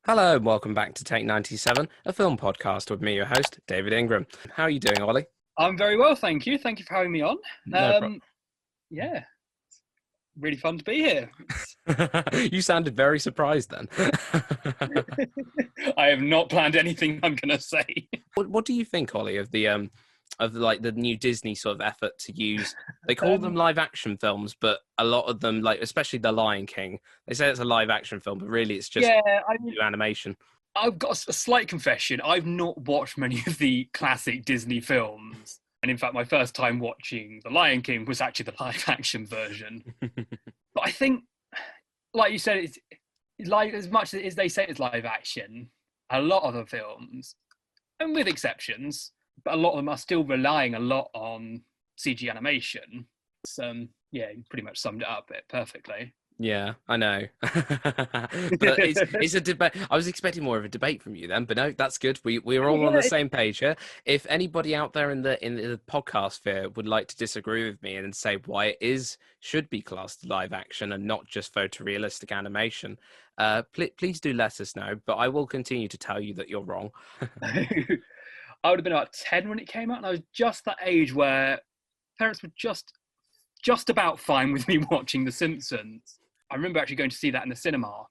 Hello and welcome back to Take 97, a film podcast with me, your host, David Ingram. How are you doing, Ollie? I'm very well, thank you. Thank you for having me on. No Yeah, really fun to be here. problem. You sounded very surprised then. I have not planned anything I'm going to say. What do you think, Ollie, of the new Disney sort of effort to use, they call them live action films, but a lot of them, like especially The Lion King, they say it's a live action film, but really it's just new animation. I've got a slight confession. I've not watched many of the classic Disney films. And in fact, my first time watching The Lion King was actually the live action version. But I think, like you said, it's like as much as they say it's live action, a lot of the films, and with exceptions, but a lot of them are still relying a lot on CG animation. So, yeah, you pretty much summed it up perfectly. Yeah, I know. But it's a debate. I was expecting more of a debate from you then, but no, that's good. We're all on the same page here. If anybody out there in the podcast sphere would like to disagree with me and say why it should be classed live action and not just photorealistic animation, please do let us know. But I will continue to tell you that you're wrong. I would have been about 10 when it came out, and I was just that age where parents were just about fine with me watching The Simpsons. I remember actually going to see that in the cinema.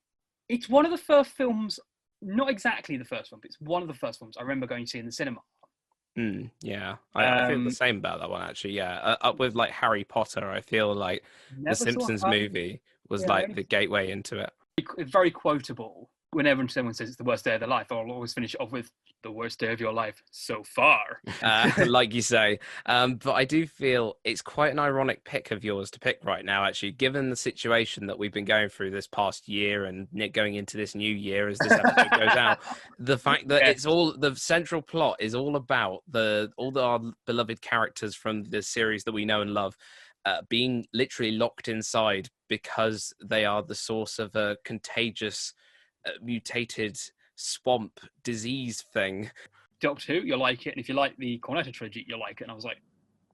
It's one of the first films, not exactly the first one, but it's one of the first films I remember going to see in the cinema. Yeah, I feel the same about that one actually. Yeah, up with like Harry Potter, I feel like the Simpsons movie was like the gateway into it. It's very quotable. Whenever someone says it's the worst day of their life, I'll always finish it off with the worst day of your life so far. Like you say. But I do feel it's quite an ironic pick of yours to pick right now, actually, given the situation that we've been going through this past year and going into this new year as this episode goes out. The fact that it's all the central plot is all about our beloved characters from the series that we know and love. Being literally locked inside because they are the source of a contagious mutated swamp disease thing. Doctor Who, you'll like it, and if you like the Cornetto trilogy, you'll like it. And I was like,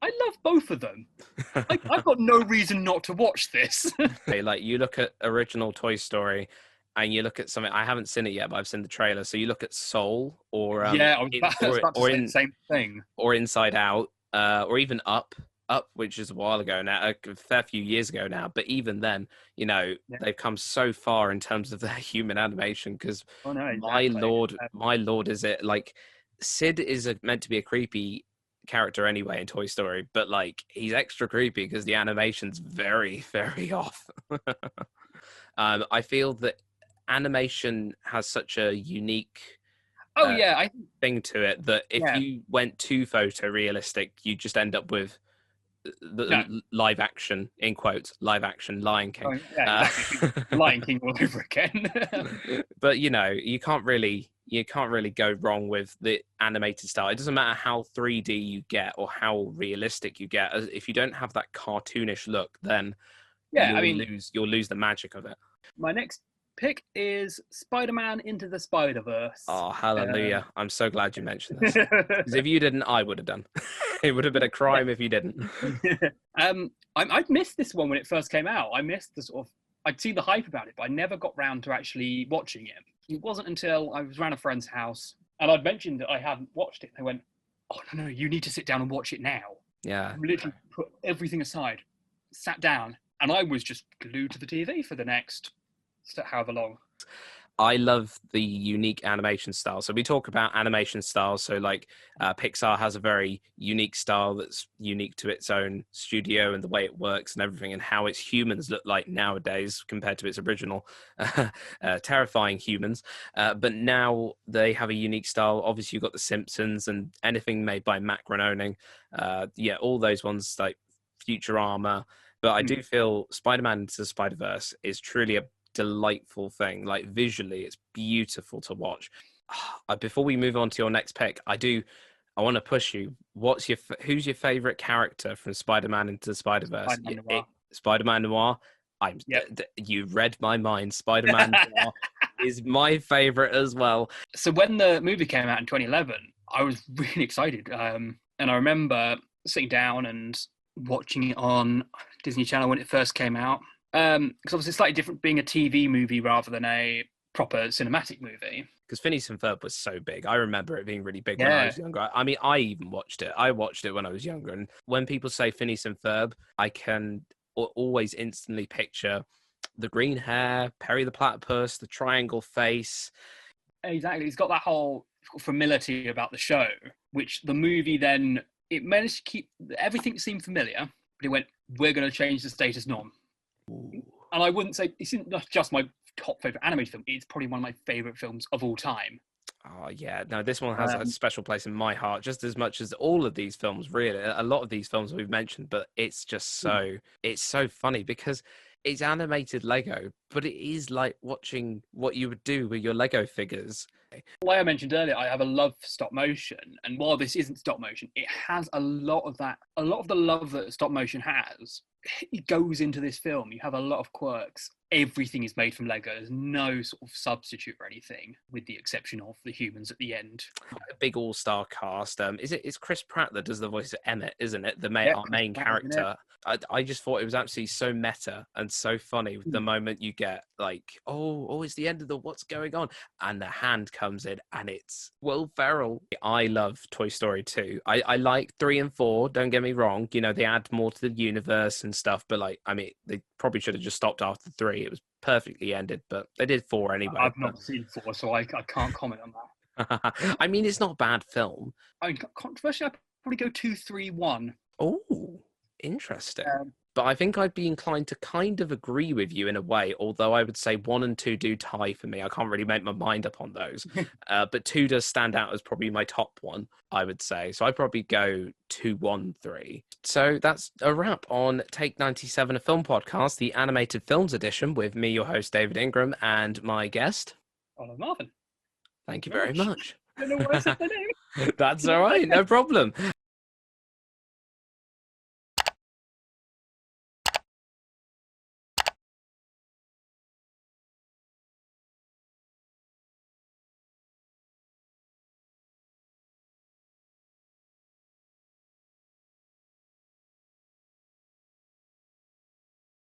I love both of them. I've got no reason not to watch this. Like you look at original Toy Story, and you look at something. I haven't seen it yet, but I've seen the trailer. So you look at Soul, or yeah, I was about to say the same thing, or Inside Out, or even Up, which is a while ago now, a fair few years ago now. But even then, they've come so far in terms of their human animation. Because my lord, is it like Sid is meant to be a creepy character anyway in Toy Story, but like he's extra creepy because the animation's very, very off. I feel that animation has such a unique thing to it that if you went too photorealistic, you just end up with live action, in quotes, live action Lion King. Exactly. Lion King all over again. But you can't really go wrong with the animated style. It doesn't matter how 3D you get or how realistic you get. If you don't have that cartoonish look, then you'll lose the magic of it. My next pick is Spider-Man Into the Spider-Verse. Oh, hallelujah. I'm so glad you mentioned this. Because if you didn't, I would have done. It would have been a crime if you didn't. I'd missed this one when it first came out. I missed I'd seen the hype about it, but I never got round to actually watching it. It wasn't until I was around a friend's house and I'd mentioned that I hadn't watched it. They went, oh, no, you need to sit down and watch it now. Yeah. I literally put everything aside, sat down, and I was just glued to the TV for the next however long. I love the unique animation style. So we talk about animation styles. So like Pixar has a very unique style that's unique to its own studio and the way it works and everything and how its humans look like nowadays compared to its original terrifying humans. But now they have a unique style. Obviously, you've got The Simpsons and anything made by Matt Groening. All those ones like Futurama. But I do feel Spider-Man Into the Spider-Verse is truly a delightful thing. Like visually it's beautiful to watch. Before we move on to your next pick, I want to push you. Who's your favorite character from Spider-Man Into the Spider-Verse? Spider-Man Noir. You read my mind. Spider-Man Noir is my favorite as well. So when the movie came out in 2011, I was really excited, and I remember sitting down and watching it on Disney Channel when it first came out. Because obviously it's slightly different being a TV movie rather than a proper cinematic movie. Because Phineas and Ferb was so big. I remember it being really big when I Yeah. was younger. I mean, I even watched it. I watched it when I was younger. And when people say Phineas and Ferb, I can always instantly picture the green hair, Perry the Platypus, the triangle face. Exactly. It's got that whole familiarity about the show, which the movie then, it managed to keep everything seemed familiar, but it went, we're going to change the status norm. Ooh. And I wouldn't say it's not just my top favorite animated film, it's probably one of my favorite films of all time. Oh, yeah. No, this one has a special place in my heart, just as much as all of these films, really. A lot of these films we've mentioned, but it's just it's so funny because it's animated Lego, but it is like watching what you would do with your Lego figures. Like I mentioned earlier, I have a love for stop motion, and while this isn't stop motion, it has a lot of the love that stop motion has. It goes into this film. You have a lot of quirks. Everything is made from Lego. There's no sort of substitute or anything, with the exception of the humans at the end. A big all-star cast. It's Chris Pratt that does the voice of Emmett, isn't it? Our main character. I just thought it was absolutely so meta and so funny the moment you get like, oh, it's the end of the what's going on, and the hand comes in and it's Will Ferrell. I love Toy Story 2. I like 3 and 4. Don't get me wrong. You know, they add more to the universe and stuff, but like, I mean, they probably should have just stopped after 3. It was perfectly ended, but they did 4 anyway. I've not seen 4, so I can't comment on that. I mean, it's not a bad film. I mean, controversially, I'd probably go 2, 3, 1. Oh, interesting. But I think I'd be inclined to kind of agree with you in a way, although I would say 1 and 2 do tie for me. I can't really make my mind up on those. But 2 does stand out as probably my top one, I would say. So I'd probably go 2, 1, 3. So that's a wrap on Take 97, a film podcast, the animated films edition, with me, your host, David Ingram, and my guest, Oliver Marvin. Thank you very much. I don't know why I said the name. That's all right, no problem.